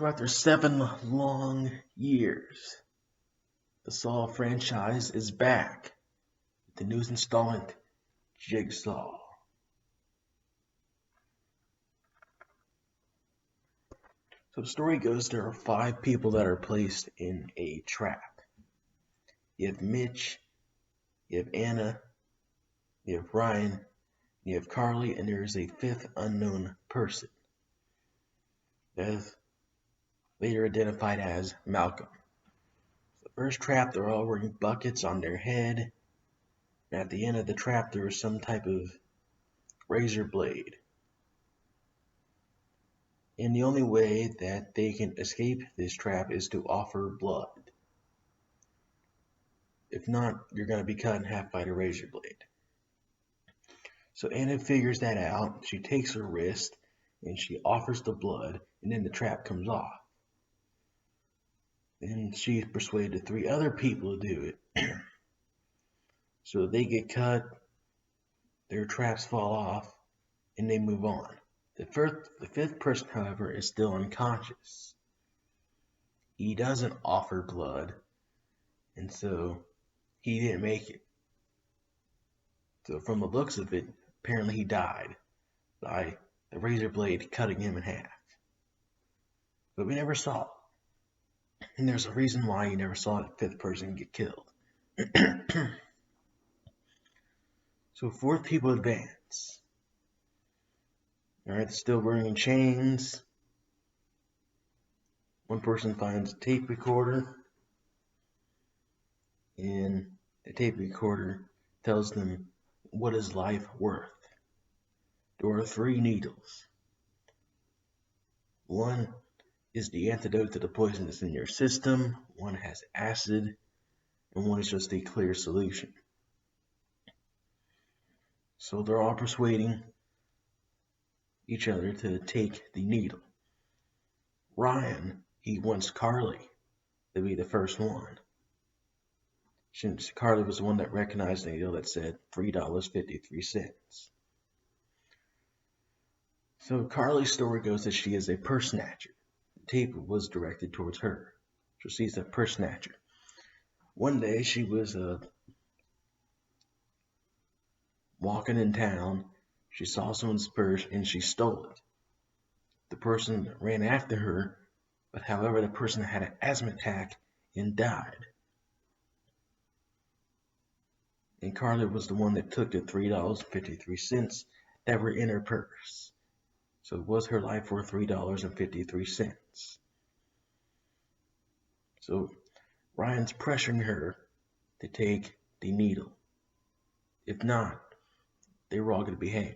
So after 7 long years, the Saw franchise is back with the newest installment, JigSAW. So the story goes there are 5 people that are placed in a trap. You have Mitch, you have Anna, you have Ryan, you have Carly, and there is a 5th unknown person that is later identified as Malcolm. The first trap, they're all wearing buckets on their head. And at the end of the trap, there is some type of razor blade. And the only way that they can escape this trap is to offer blood. If not, you're going to be cut in half by the razor blade. So Anna figures that out. She takes her wrist and she offers the blood, and then the trap comes off. Then she persuaded 3 other people to do it. So they get cut, their traps fall off, and they move on. The 5th person, however, is still unconscious. He doesn't offer blood, and so he didn't make it. So from the looks of it, apparently he died by the razor blade cutting him in half. But we never saw it. And there's a reason why you never saw the 5th person get killed. So 4 people advance. Alright, still wearing chains. One person finds a tape recorder, and the tape recorder tells them what is life worth. There are 3 needles. One is the antidote to the poison that's in your system, one has acid, and one is just a clear solution. So they're all persuading each other to take the needle. Ryan, he wants Carly to be the first one, since Carly was the one that recognized the needle that said $3.53. So Carly's story goes that she is a purse snatcher. The tape was directed towards her, so she's a purse snatcher. One day she was walking in town. She saw someone's purse and she stole it. The person ran after her, but however the person had an asthma attack and died. And Carly was the one that took the $3.53 that were in her purse. So it was her life worth $3.53. So Ryan's pressuring her to take the needle. If not, they were all going to be hanged.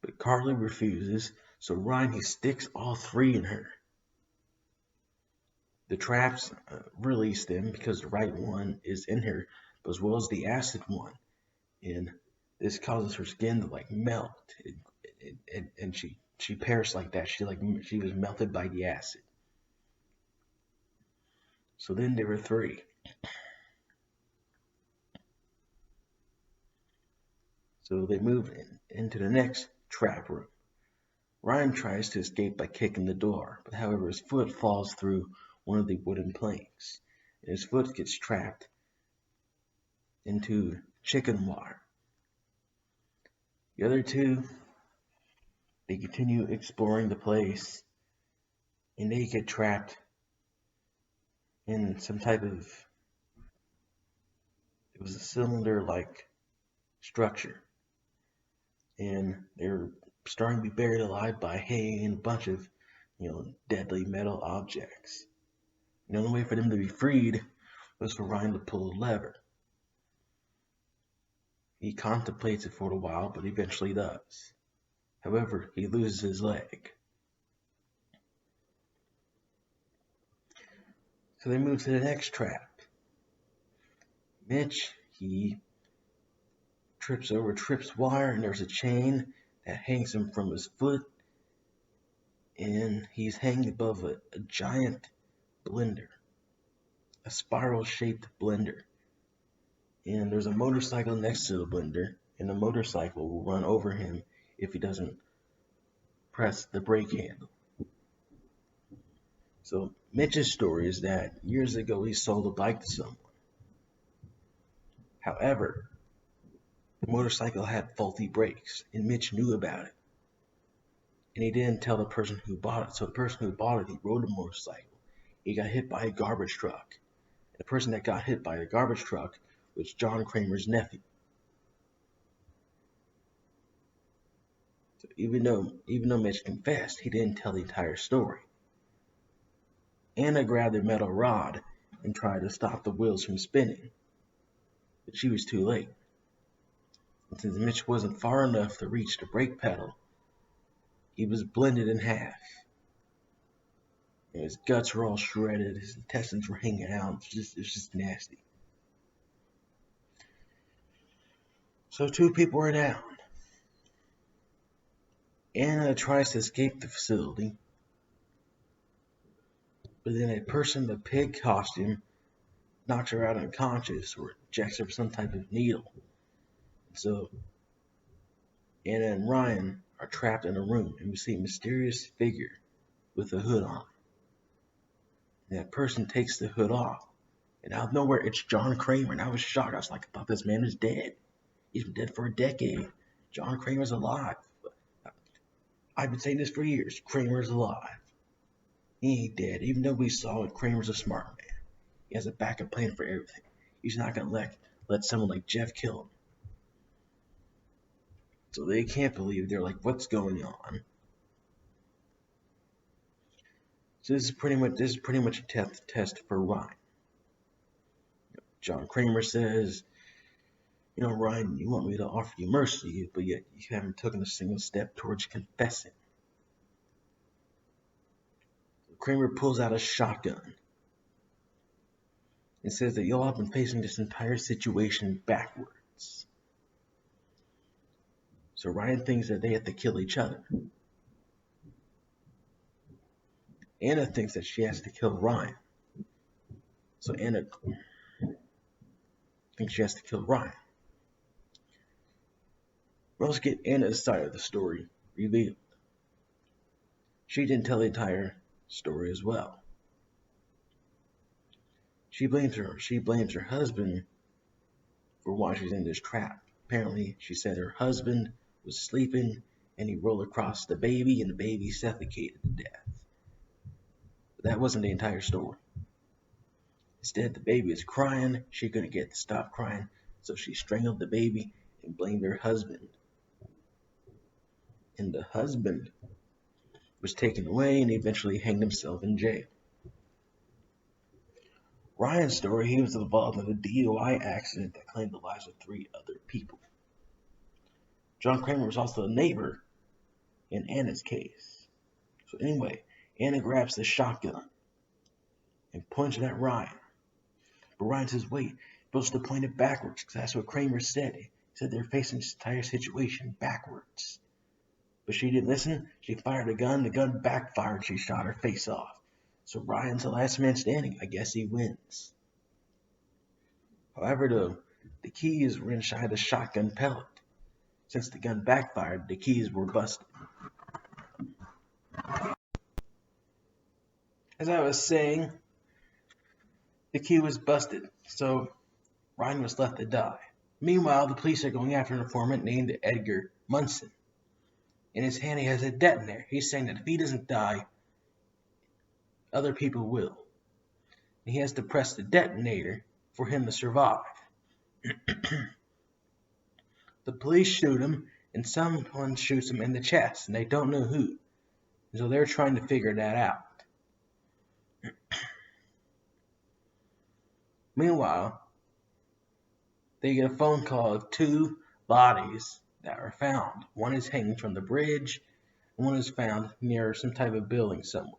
But Carly refuses, so Ryan, he sticks all 3 in her. The traps release them because the right one is in her, as well as the acid one. And this causes her skin to melt. And she perished like that. She was melted by the acid. So then there were 3. So they move into the next trap room. Ryan tries to escape by kicking the door, but however his foot falls through one of the wooden planks, and his foot gets trapped into chicken wire. The other 2, they continue exploring the place, and they get trapped in some type of, it was a cylinder-like structure, and they're starting to be buried alive by hay and a bunch of, deadly metal objects. And the only way for them to be freed was for Ryan to pull a lever. He contemplates it for a while, but eventually does. However, he loses his leg. So they move to the next trap. Mitch, he trips wire, and there's a chain that hangs him from his foot, and he's hanging above a giant blender, a spiral-shaped blender. And there's a motorcycle next to the blender, and the motorcycle will run over him if he doesn't press the brake handle. So Mitch's story is that years ago he sold a bike to someone. However, the motorcycle had faulty brakes, and Mitch knew about it. And he didn't tell the person who bought it. So the person who bought it, he rode a motorcycle. He got hit by a garbage truck. The person that got hit by the garbage truck was John Kramer's nephew. So even though Mitch confessed, he didn't tell the entire story. Anna grabbed a metal rod and tried to stop the wheels from spinning, but she was too late. And since Mitch wasn't far enough to reach the brake pedal, he was blended in half. His guts were all shredded, his intestines were hanging out. It was just nasty. So 2 people were down. Anna tries to escape the facility, but then a person in a pig costume knocks her out unconscious or injects her with some type of needle. So Anna and Ryan are trapped in a room, and we see a mysterious figure with a hood on. And that person takes the hood off, and out of nowhere, it's John Kramer. And I was shocked. I was like, I thought this man is dead. He's been dead for a decade. John Kramer's alive. I've been saying this for years. Kramer's alive. He ain't dead. Even though we saw it, Kramer's a smart man. He has a backup plan for everything. He's not going to let someone like Jeff kill him. So they can't believe. They're like, what's going on? So this is pretty much a test for Ryan. John Kramer says, Ryan, you want me to offer you mercy, but yet you haven't taken a single step towards confessing. Kramer pulls out a shotgun and says that y'all have been facing this entire situation backwards. So Ryan thinks that they have to kill each other. Anna thinks that she has to kill Ryan. So Anna thinks she has to kill Ryan. Well, let's get Anna's side of the story revealed. She didn't tell the entire story as well. She blames her husband for why she's in this trap. Apparently, she said her husband was sleeping and he rolled across the baby and the baby suffocated to death. But that wasn't the entire story. Instead, the baby is crying. She couldn't get to stop crying, so she strangled the baby and blamed her husband. And the husband was taken away and eventually hanged himself in jail. Ryan's story, he was involved in a DUI accident that claimed the lives of 3 other people. John Kramer was also a neighbor in Anna's case. So anyway, Anna grabs the shotgun and points it at Ryan. But Ryan says, wait, you're supposed to point it backwards, because that's what Kramer said. He said they're facing this entire situation backwards. But she didn't listen. She fired a gun. The gun backfired. She shot her face off. So Ryan's the last man standing. I guess he wins. However, the keys were inside the shotgun pellet. Since the gun backfired, the keys were busted. As I was saying, the key was busted, so Ryan was left to die. Meanwhile, the police are going after an informant named Edgar Munson. In his hand, he has a detonator. He's saying that if he doesn't die, other people will. And he has to press the detonator for him to survive. The police shoot him, and someone shoots him in the chest, and they don't know who. So they're trying to figure that out. Meanwhile, they get a phone call of 2 bodies that are found. One is hanging from the bridge, and one is found near some type of building somewhere.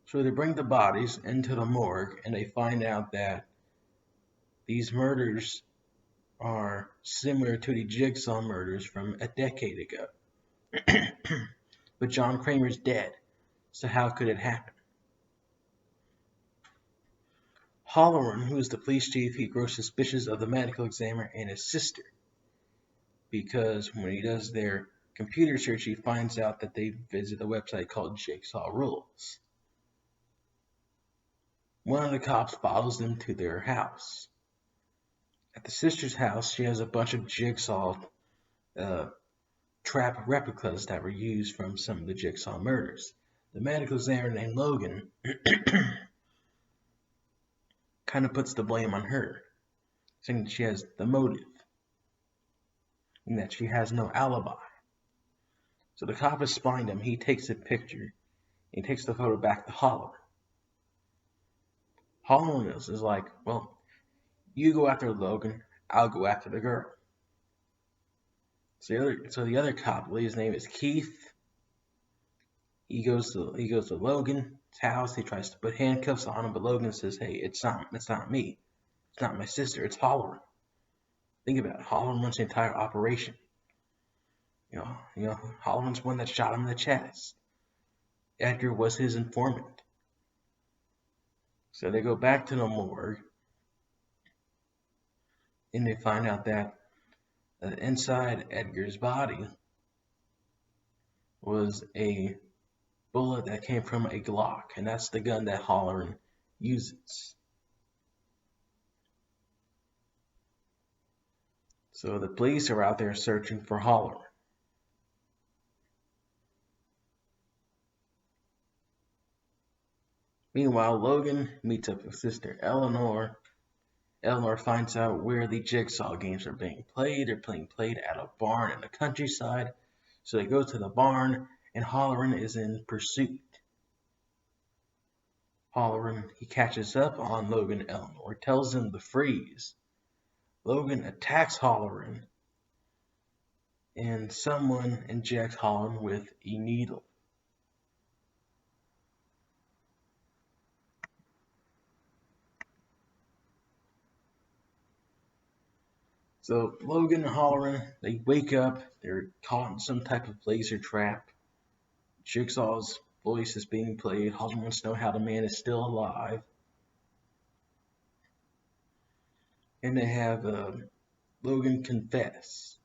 So they bring the bodies into the morgue, and they find out that these murders are similar to the JigSAW murders from a decade ago. But John Kramer's dead, so how could it happen? Halloran, who is the police chief, he grows suspicious of the medical examiner and his sister, because when he does their computer search, he finds out that they visit a website called JigSAW Rules. One of the cops follows them to their house. At the sister's house, she has a bunch of Jigsaw trap replicas that were used from some of the Jigsaw murders. The medical examiner named Logan kind of puts the blame on her, saying that she has the motive and that she has no alibi. So the cop is spying him. He takes a picture. He takes the photo back to Holloran. Holloran is like, well, you go after Logan, I'll go after the girl. So the other cop, his name is Keith. He goes to Logan's house. He tries to put handcuffs on him, but Logan says, "Hey, it's not me. It's not my sister. It's Holloran." Think about it. Holloran runs the entire operation. You know, Holloran's the one that shot him in the chest. Edgar was his informant. So they go back to the morgue, and they find out that inside Edgar's body was a bullet that came from a Glock, and that's the gun that Holloran uses. So the police are out there searching for Holloran. Meanwhile, Logan meets up with sister Eleanor. Eleanor finds out where the Jigsaw games are being played. They're being played at a barn in the countryside. So they go to the barn, and Holloran is in pursuit. Holloran, he catches up on Logan and Eleanor, tells them to freeze. Logan attacks Holloran, and someone injects Holloran with a needle. So Logan and Holloran, they wake up, they're caught in some type of laser trap. Jigsaw's voice is being played. Holloran wants to know how the man is still alive. And they have Logan confess.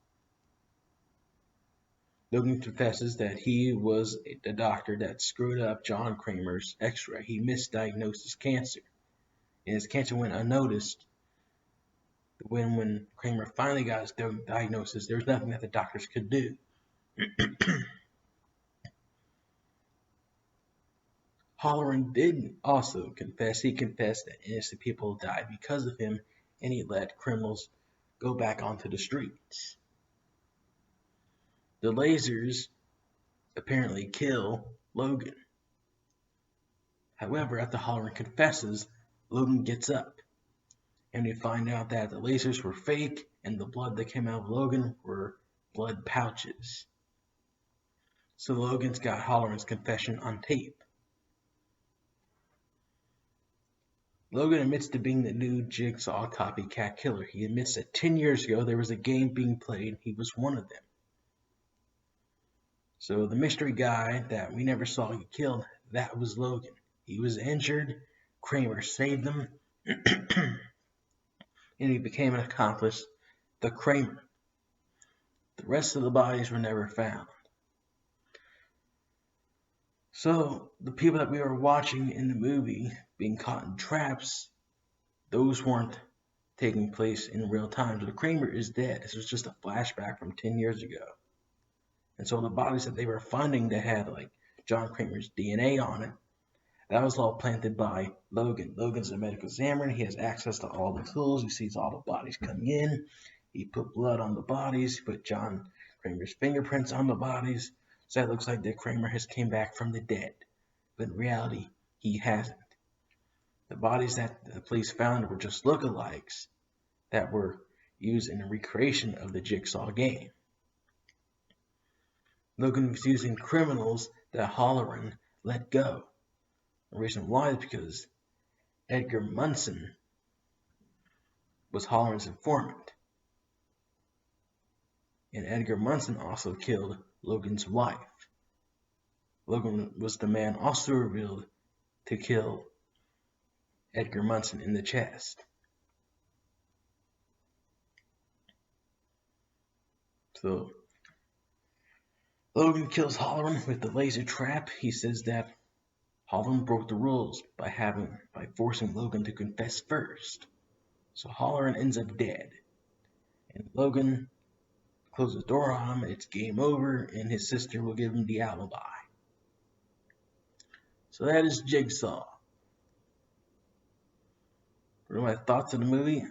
Logan confesses that he was the doctor that screwed up John Kramer's x-ray. He misdiagnosed his cancer. And his cancer went unnoticed. When Kramer finally got his diagnosis, there was nothing that the doctors could do. Holloran did also confess. He confessed that innocent people died because of him, and he let criminals go back onto the streets. The lasers apparently kill Logan. However, after Holloran confesses, Logan gets up. And we find out that the lasers were fake, and the blood that came out of Logan were blood pouches. So Logan's got Holloran's confession on tape. Logan admits to being the new Jigsaw copycat killer. He admits that 10 years ago there was a game being played. He was one of them. So the mystery guy that we never saw get killed, that was Logan. He was injured. Kramer saved him. And he became an accomplice, the Kramer. The rest of the bodies were never found. So the people that we were watching in the movie being caught in traps, those weren't taking place in real time. So the Kramer is dead. This was just a flashback from 10 years ago. And so the bodies that they were finding that had like John Kramer's DNA on it, that was all planted by Logan. Logan's a medical examiner. He has access to all the tools. He sees all the bodies coming in. He put blood on the bodies. He put John Kramer's fingerprints on the bodies. So it looks like that Kramer has came back from the dead. But in reality, he hasn't. The bodies that the police found were just lookalikes that were used in the recreation of the Jigsaw game. Logan was using criminals that Holloran let go. The reason why is because Edgar Munson was Holloran's informant. And Edgar Munson also killed Logan's wife. Logan was the man also revealed to kill Edgar Munson in the chest. So Logan kills Halloran with the laser trap. He says that Halloran broke the rules by forcing Logan to confess first. So Halloran ends up dead. And Logan closes the door on him, it's game over, and his sister will give him the alibi. So that is JigSAW. What are my thoughts on the movie?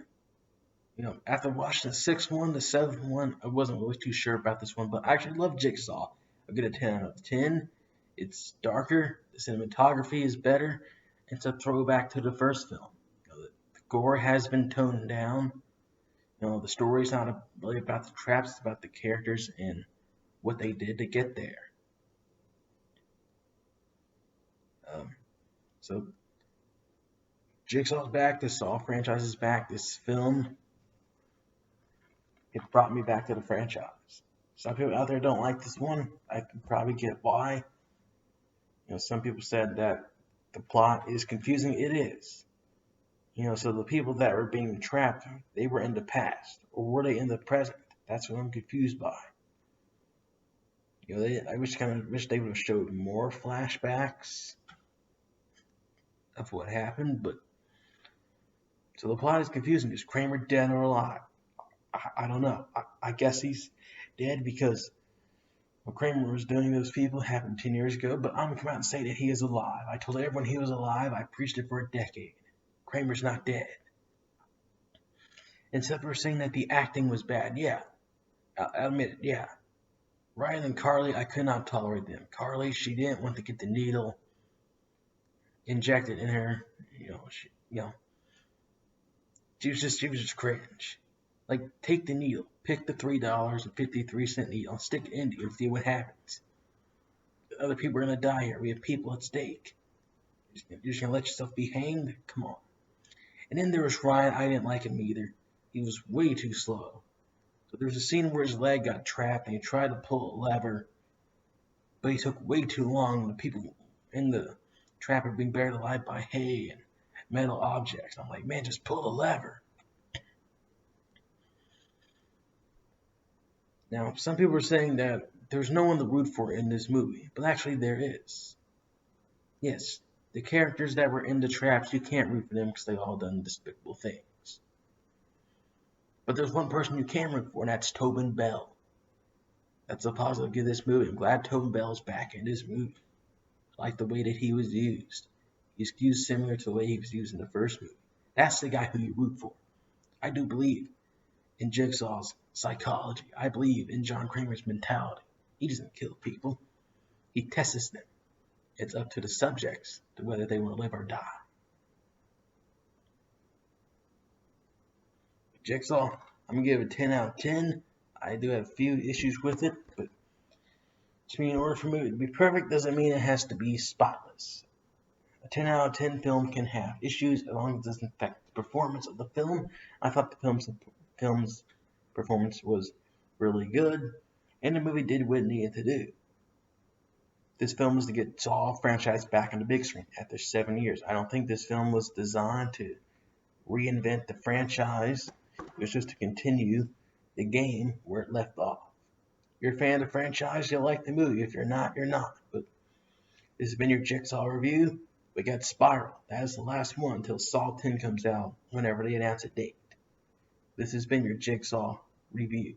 After watching the 6th one, the 7th one, I wasn't really too sure about this one, but I actually love JigSAW. I give it a 10 out of 10. It's darker, the cinematography is better, it's a throwback to the first film. The gore has been toned down. The story's not really about the traps, it's about the characters and what they did to get there. So, JigSAW's back, the Saw franchise is back. This film, it brought me back to the franchise. Some people out there don't like this one. I can probably get why. Some people said that the plot is confusing. It is. So the people that were being trapped, they were in the past, or were they in the present? That's what I'm confused by. I wish they would have showed more flashbacks of what happened, but so the plot is confusing. Is Kramer dead or alive? I don't know. I guess he's dead because what Kramer was doing to those people happened 10 years ago, but I'm going to come out and say that he is alive. I told everyone he was alive. I preached it for a decade. Kramer's not dead. And some people were saying that the acting was bad. Yeah, I admit it, yeah. Ryan and Carly, I could not tolerate them. Carly, she didn't want to get the needle injected in her. She was just cringe. Like, take the needle, pick the $3.53 needle, and stick it in you and see what happens. Other people are gonna die here. We have people at stake. You're just gonna let yourself be hanged? Come on. And then there was Ryan. I didn't like him either. He was way too slow. So there's a scene where his leg got trapped and he tried to pull a lever, but he took way too long. The people in the trap are being buried alive by hay and metal objects. I'm like, man, just pull the lever. Now, some people are saying that there's no one to root for in this movie, but actually there is. Yes, the characters that were in the traps, you can't root for them because they all done despicable things. But there's one person you can root for, and that's Tobin Bell. That's a positive of this movie. I'm glad Tobin Bell's back in this movie. I like the way that he was used. He's used similar to the way he was used in the first movie. That's the guy who you root for. I do believe in JigSAW's psychology. I believe in John Kramer's mentality. He doesn't kill people. He tests them. It's up to the subjects to whether they want to live or die. JigSAW, I'm going to give it a 10 out of 10. I do have a few issues with it, but to me, in order for a movie to be perfect doesn't mean it has to be spotless. A 10 out of 10 film can have issues as long as it doesn't affect the performance of the film. I thought the film's performance was really good, and the movie did what it needed to do. This film was to get Saw franchise back on the big screen after 7 years. I don't think this film was designed to reinvent the franchise. It was just to continue the game where it left off. If you're a fan of the franchise, you'll like the movie. If you're not, you're not. But this has been your JigSAW review. We got Spiral. That is the last one until Saw 10 comes out, whenever they announce a date. This has been your JigSAW review.